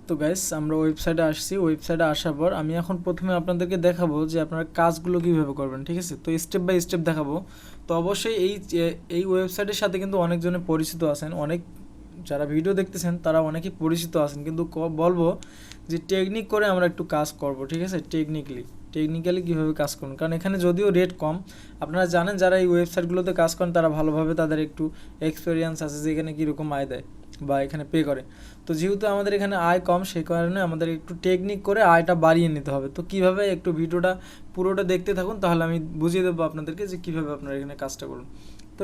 তো গাইস আমরা ওয়েবসাইটে আসছি। ওয়েবসাইটে আসার পর আমি এখন প্রথমে আপনাদেরকে দেখাবো যে আপনারা কাজগুলো কীভাবে করবেন, ঠিক আছে। তো স্টেপ বাই স্টেপ দেখাবো। তো অবশ্যই এই ওয়েবসাইটের সাথে কিন্তু অনেকজনে পরিচিত আছেন, অনেক যারা ভিডিও দেখতেছেন তারা অনেকেই পরিচিত আছেন, কিন্তু বলবো যে টেকনিক করে আমরা একটু কাজ করব, ঠিক আছে। টেকনিক্যালি কীভাবে কাজ করুন, কারণ এখানে যদিও রেট কম, আপনারা জানেন যারা এই ওয়েবসাইটগুলোতে কাজ করেন তারা ভালোভাবে তাদের একটু এক্সপিরিয়েন্স আছে যে এখানে কীরকম আয় দেয় বা এখানে পে করে। তো যেহেতু আমাদের এখানে আয় কম, সেই কারণে আমাদের একটু টেকনিক করে আয়টা বাড়িয়ে নিতে হবে। তো কীভাবে, একটু ভিডিওটা পুরোটা দেখতে থাকুন, তাহলে আমি বুঝিয়ে দেবো আপনাদেরকে যে কীভাবে আপনারা এখানে কাজটা করুন। তো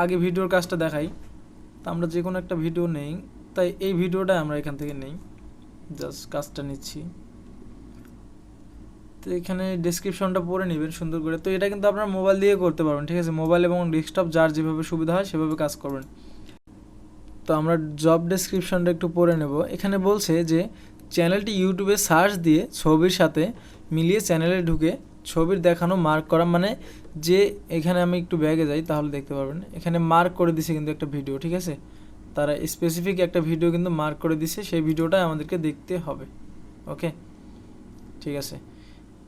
আগে ভিডিওর কাজটা দেখাই। তো আমরা যে কোনো একটা ভিডিও নেই, তাই এই ভিডিওটা আমরা এখান থেকে নেই, জাস্ট কাজটা নিচ্ছি। তো এখানে ডেসক্রিপশনটা পড়ে নেবেন সুন্দর করে। তো এটা কিন্তু আপনার মোবাইল দিয়ে করতে পারবেন, ঠিক আছে। মোবাইল এবং ডেস্কটপ যার যেভাবে সুবিধা হয় সেভাবে কাজ করবেন। তো আমরা জব ডেসক্রিপশনটা একটু পড়ে নেব। এখানে বলছে যে চ্যানেলটি ইউটিউবে সার্চ দিয়ে ছবির সাথে মিলিয়ে চ্যানেলে ঢুকে ছবির দেখানো মার্ক করা, মানে যে এখানে আমি একটু ব্যাগে যাই তাহলে দেখতে পারবেন এখানে মার্ক করে দিছে কিন্তু একটা ভিডিও, ঠিক আছে। তারা স্পেসিফিক একটা ভিডিও কিন্তু মার্ক করে দিছে, সেই ভিডিওটাই আমাদেরকে দেখতে হবে। ওকে, ঠিক আছে।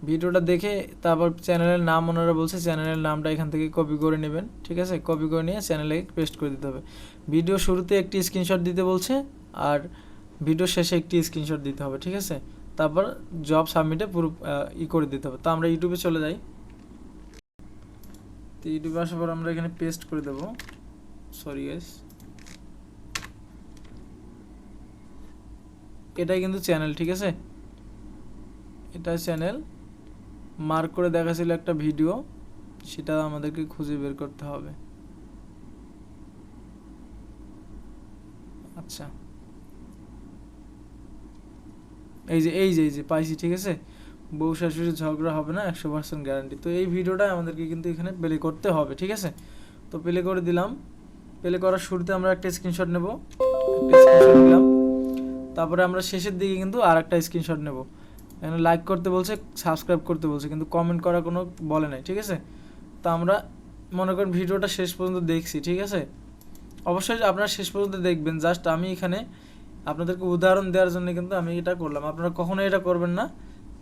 ভিডিওটা দেখে তারপর চ্যানেলের নাম ওনারা বলছে, চ্যানেলের নামটা এখান থেকে কপি করে নেবেন, ঠিক আছে। কপি করে নিয়ে চ্যানেলে পেস্ট করে দিতে হবে। ভিডিও শুরুতে একটি স্ক্রিনশট দিতে বলছে, আর ভিডিও শেষে একটি স্ক্রিনশট দিতে হবে, ঠিক আছে। তারপর জব সাবমিটে পুরো করে দিতে হবে। তো আমরা ইউটিউবে চলে যাই। তো ইউটিউবে আসার পর আমরা এখানে পেস্ট করে দেবো। সরি গাইস, এটাই কিন্তু চ্যানেল, ঠিক আছে। এটা চ্যানেল মার্ক করে দেখাছিল একটা ভিডিও, সেটা আমাদেরকে খুঁজে বের করতে হবে। আচ্ছা, এই যে পাইছি, ঠিক আছে। বউ শাশুড়ি ঝগড়া হবে না, 100% গ্যারান্টি। তো এই ভিডিওটা আমাদেরকে কিন্তু এখানে প্লে করতে হবে, ঠিক আছে। তো প্লে করে দিলাম। প্লে করার শুরুতে আমরা একটা স্ক্রিনশট নেব, নিলাম। তারপরে আমরা শেষের দিকে কিন্তু আর একটা স্ক্রিনশট নেব। এখানে লাইক করতে বলছে, সাবস্ক্রাইব করতে বলছে, কিন্তু কমেন্ট করা কোনো বলে নাই, ঠিক আছে। তো আমরা মনে করেন ভিডিওটা শেষ পর্যন্ত দেখছি, ঠিক আছে। অবশ্যই আপনারা শেষ পর্যন্ত দেখবেন। জাস্ট আমি এখানে আপনাদেরকে উদাহরণ দেওয়ার জন্য কিন্তু আমি এটা করলাম, আপনারা কখনোই এটা করবেন না,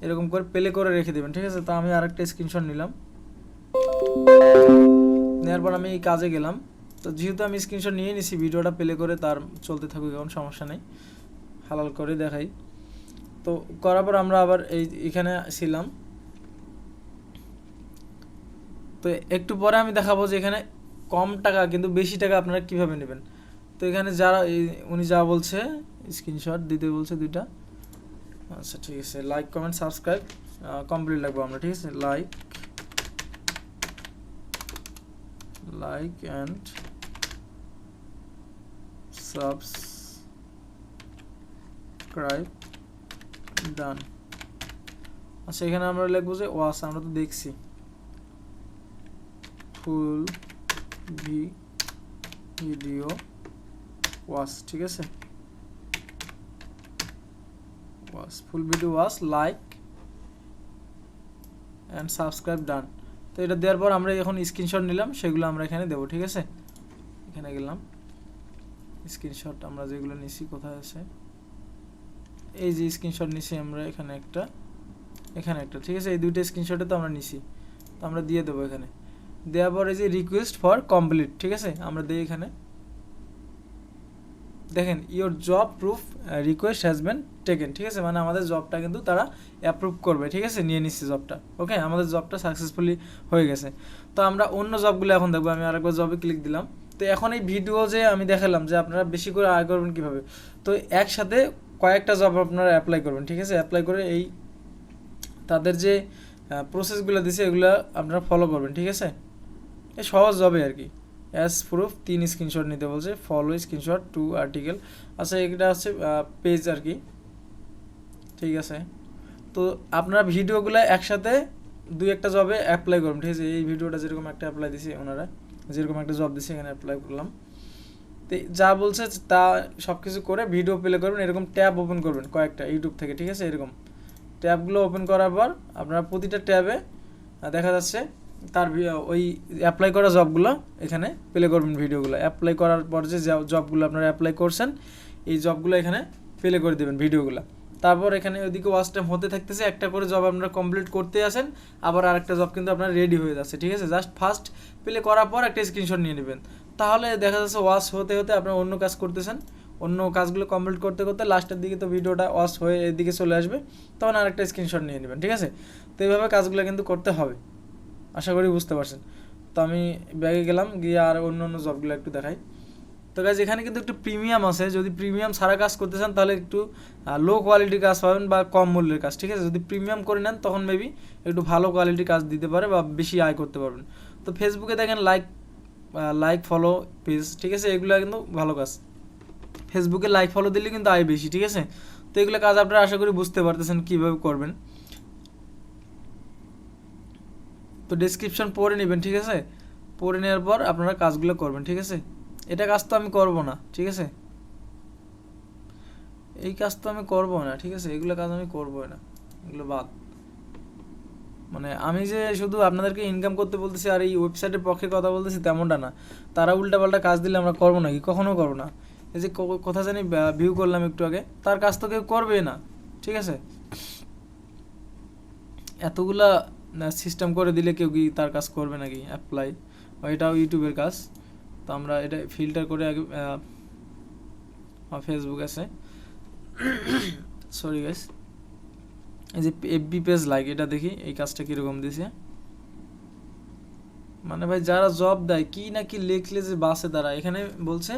এরকম করে প্লে করে রেখে দেবেন, ঠিক আছে। তো আমি আরেকটা স্ক্রিনশট নিলাম, নেওয়ার পর আমি এই কাজে গেলাম। তো যেহেতু আমি স্ক্রিনশট নিয়ে নিছি, ভিডিওটা প্লে করে তার চলতে থাকুক, এখন সমস্যা নেই, হালাল করে দেখাই। তো করার পর আমরা আবার এখানে ছিলাম। তো একটু পরে আমি দেখাবো যে এখানে কম টাকা কিন্তু বেশি টাকা আপনারা কিভাবে নেবেন। তো এখানে যারা উনি যা বলছে, স্ক্রিনশট দিতে বলছে 2টা। আচ্ছা, ঠিক আছে। লাইক কমেন্ট সাবস্ক্রাইব কমপ্লিট লাগবো আমরা, ঠিক আছে। লাইক অ্যান্ড সাবস্ক্রাইব ডান। আচ্ছা, এখানে আমরা লিখবো যে ওয়াচ, আমরা তো দেখছি ফুল ভিডিও ওয়াচ, ঠিক আছে। Full video watch, like and subscribe ডান। তো এটা দেওয়ার পর আমরা এখন স্ক্রিনশট নিলাম, সেগুলো আমরা এখানে দেবো, ঠিক আছে। এখানে গেলাম, স্ক্রিনশট আমরা যেগুলো নিছি কোথায় আছে, এই যে স্ক্রিনশট নিছি আমরা, এখানে একটা, ঠিক আছে। এই 2টা স্ক্রিনশটে তো আমরা নিছি, তো আমরা দিয়ে দেবো এখানে। দেওয়ার পর এই যে রিকোয়েস্ট ফর কমপ্লিট, ঠিক আছে, আমরা দিই এখানে। দেখেন your job proof request has been taken, ঠিক আছে। মানে আমাদের জবটা কিন্তু তারা অ্যাপ্রুভ করবে, ঠিক আছে, নিয়ে নিচ্ছে জবটা। ওকে, আমাদের জবটা সাকসেসফুলি হয়ে গেছে। তো আমরা অন্য জবগুলো এখন দেখবো। আমি আরেকবার জবে ক্লিক দিলাম। তো এখন এই ভিডিও যে আমি দেখালাম যে আপনারা বেশি করে আয় করবেন কীভাবে, তো একসাথে কয়েকটা জব আপনারা অ্যাপ্লাই করবেন, ঠিক আছে। অ্যাপ্লাই করে এই তাদের যে প্রসেসগুলো দিছে এগুলো আপনারা ফলো করবেন, ঠিক আছে। এই সহজ জবে আর কি। অ্যাজ প্রুফ 3 স্ক্রিনশট নিতে বলছে, ফলো স্ক্রিনশট 2 আর্টিকেল। আচ্ছা, এটা হচ্ছে পেজ আর কি, ঠিক আছে। তো আপনারা ভিডিওগুলো একসাথে 2-1টা জবে অ্যাপ্লাই করবেন, ঠিক আছে। এই ভিডিওটা যেরকম একটা অ্যাপ্লাই দিছে, ওনারা যেরকম একটা জব দিছে এখানে অ্যাপ্লাই করলাম। তো যা বলছে তা সব কিছু করে ভিডিও প্লে করবেন, এরকম ট্যাব ওপেন করবেন কয়েকটা ইউটিউব থেকে, ঠিক আছে। এরকম ট্যাবগুলো ওপেন করার পর আপনারা প্রতিটা ট্যাবে দেখা যাচ্ছে তার ওই অ্যাপ্লাই করা জবগুলো এখানে প্লে করবেন, ভিডিওগুলো অ্যাপ্লাই করার পর যে জবগুলো আপনারা অ্যাপ্লাই করছেন এই জবগুলো এখানে প্লে করে দেবেন ভিডিওগুলো। তারপর এখানে ওইদিকে ওয়াচ টাইম হতে থাকতেছে, একটা করে জব আপনারা কমপ্লিট করতে আসেন, আবার আরেকটা জব কিন্তু আপনার রেডি হয়ে যাচ্ছে, ঠিক আছে। জাস্ট ফার্স্ট প্লে করার পর একটা স্ক্রিনশট নিয়ে নেবেন, তাহলে দেখা যাচ্ছে ওয়াচ হতে হতে আপনারা অন্য কাজ করতেছেন, অন্য কাজগুলো কমপ্লিট করতে করতে লাস্টের দিকে তো ভিডিওটা ওয়াচ হয়ে এদিকে চলে আসবে, তখন আরেকটা স্ক্রিনশট নিয়ে নেবেন, ঠিক আছে। তো এইভাবে কাজগুলো কিন্তু করতে হবে, আশা করি বুঝতে পারছেন। তো আমি ব্যাগে গেলাম, গিয়ে আর অন্য অন্য জবগুলো একটু দেখাই। তো গাইজ এখানে কিন্তু একটু প্রিমিয়াম আছে, যদি প্রিমিয়াম ছাড়া কাজ করতে চান তাহলে একটু লো কোয়ালিটির কাজ পাবেন বা কম মূল্যের কাজ, ঠিক আছে। যদি প্রিমিয়াম করে নেন তখন মেবি একটু ভালো কোয়ালিটির কাজ দিতে পারে বা বেশি আয় করতে পারবেন। তো ফেসবুকে দেখেন লাইক ফলো পেজ, ঠিক আছে, এগুলো কিন্তু ভালো কাজ। ফেসবুকে লাইক ফলো দিলে কিন্তু আয় বেশি, ঠিক আছে। তো এগুলো কাজ আপনারা আশা করি বুঝতে পারতেছেন কীভাবে করবেন। তো ডেসক্রিপশন পড়ে নেবেন, ঠিক আছে, পড়ে নেওয়ার পর আপনারা কাজগুলো করবেন, ঠিক আছে। এটা কাজ তো আমি করব না, ঠিক আছে, এই কাজ তো আমি করব না, ঠিক আছে, এগুলো কাজ আমি করবই না, এগুলো বাদ। মানে আমি যে শুধু আপনাদেরকে ইনকাম করতে বলতেছি আর এই ওয়েবসাইটের পক্ষে কথা বলতেছি তেমনটা না, তারা উল্টাপাল্টা কাজ দিলে আমরা করবো নাকি, কখনো করবো না। এই যে কথা জানি ভিউ করলাম একটু আগে, তার কাজ তো কেউ করবে না, ঠিক আছে। এতগুলা সিস্টেম করে দিলে কেউ কি তার কাজ করবে নাকি অ্যাপ্লাই, এটাও ইউটিউবের কাজ। তো আমরা এটা ফিল্টার করে আগে ফেসবুক আছে, সরি গাইস, এই যে এফবি পেজ লাইক, এটা দেখি এই কাজটা কীরকম দিছে। মানে ভাই যারা জব দেয় কি না কি লিখলে যে বাসে তারা, এখানে বলছে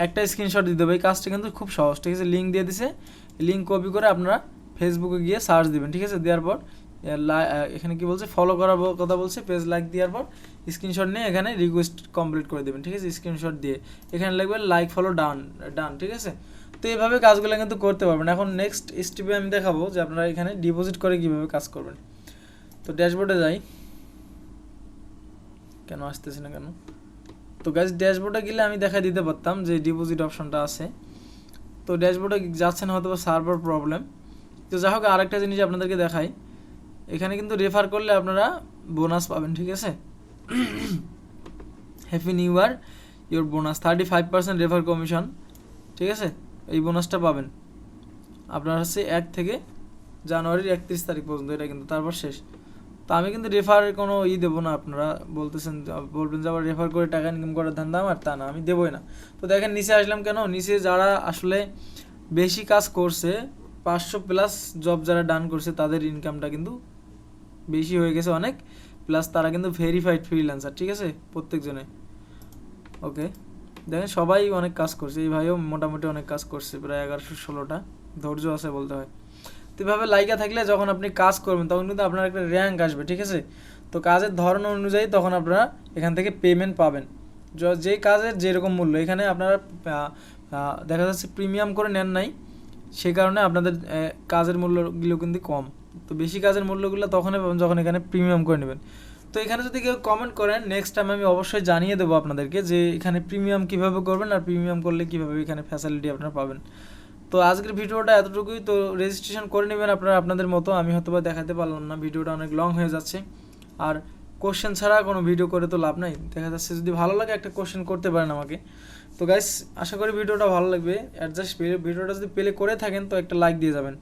একটা স্ক্রিনশট দিতে হবে, এই কাজটা কিন্তু খুব সহজ, ঠিক আছে। লিঙ্ক দিয়ে দিছে, লিঙ্ক কপি করে আপনারা ফেসবুকে গিয়ে সার্চ দিবেন, ঠিক আছে। দেওয়ার পর এখানে কি বলছে ফলো করার কথা বলছে, পেজ লাইক দেওয়ার পর স্ক্রিনশট নিয়ে এখানে রিকোয়েস্ট কমপ্লিট করে দেবেন, ঠিক আছে। স্ক্রিনশট দিয়ে এখানে লিখবেন লাইক ফলো ডান, ঠিক আছে। তো এইভাবে কাজগুলো কিন্তু করতে পারবেন। এখন নেক্সট স্টেপে আমি দেখাবো যে আপনারা এখানে ডিপোজিট করে কীভাবে কাজ করবেন। তো ড্যাশবোর্ডে যাই, কেন আসতেছি না কেন। তো গাইজ ড্যাশবোর্ডে গেলে আমি দেখা দিতে পারতাম যে ডিপোজিট অপশনটা আছে, তো ড্যাশবোর্ডে যাচ্ছে না, হয়তো সার্ভার প্রবলেম। তো যাই হোক আরেকটা জিনিস আপনাদেরকে দেখাই, এখানে কিন্তু রেফার করলে আপনারা বোনাস পাবেন, ঠিক আছে। Happy new year, your bonus 35% refer commission, ঠিক আছে। এই বোনাসটা পাবেন আপনার হচ্ছে 1 থেকে জানুয়ারির 31 তারিখ পর্যন্ত, এটা কিন্তু তারপর শেষ। তো আমি কিন্তু রেফারের কোনো দেবো না, আপনারা বলবেন যে আবার রেফার করে টাকা ইনকাম করার ধান্দা আমার, তা না, আমি দেবোই না। তো দেখেন নিচে আসলাম কেন, নিচে যারা আসলে বেশি কাজ করছে 500+ জব যারা ডান করছে তাদের ইনকামটা কিন্তু বেশি হয়ে গেছে অনেক, প্লাস তারা কিন্তু ভেরিফাইড ফ্রিল্যান্সার, ঠিক আছে, প্রত্যেকজনে। ওকে, দেখেন সবাই অনেক কাজ করছে, এই ভাইও মোটামুটি অনেক কাজ করছে, প্রায় 1116টা, ধৈর্য আছে বলতে হয়। তো এভাবে লাইকা থাকলে যখন আপনি কাজ করবেন তখন কিন্তু আপনার একটা র্যাঙ্ক আসবে, ঠিক আছে। তো কাজের ধরন অনুযায়ী তখন আপনারা এখান থেকে পেমেন্ট পাবেন, যে কাজের যেরকম মূল্য। এখানে আপনারা দেখা যাচ্ছে প্রিমিয়াম করে নেন নাই, সে কারণে আপনাদের কাজের মূল্যগুলো কিন্তু কম। তো বেশি কাজের মূল্যগুলো তখনই পাবেন যখন এখানে প্রিমিয়াম করে নেবেন। তো এখানে যদি কেউ কমেন্ট করেন নেক্সট টাইম আমি অবশ্যই জানিয়ে দেবো আপনাদেরকে যে এখানে প্রিমিয়াম কীভাবে করবেন আর প্রিমিয়াম করলে কীভাবে এখানে ফ্যাসিলিটি আপনারা পাবেন। তো আজকের ভিডিওটা এতটুকুই। তো রেজিস্ট্রেশন করে নেবেন আপনারা আপনাদের মতো, আমি হয়তো বা দেখাতে পারলাম না, ভিডিওটা অনেক লং হয়ে যাচ্ছে। আর কোশ্চেন ছাড়া কোনো ভিডিও করে তো লাভ নাই, দেখা যাচ্ছে যদি ভালো লাগে একটা কোশ্চেন করতে পারেন আমাকে। তো গাইস আশা করি ভিডিওটা ভালো লাগবে, অ্যাডজাস্ট ভিডিওটা যদি প্লে করে থাকেন তো একটা লাইক দিয়ে যাবেন।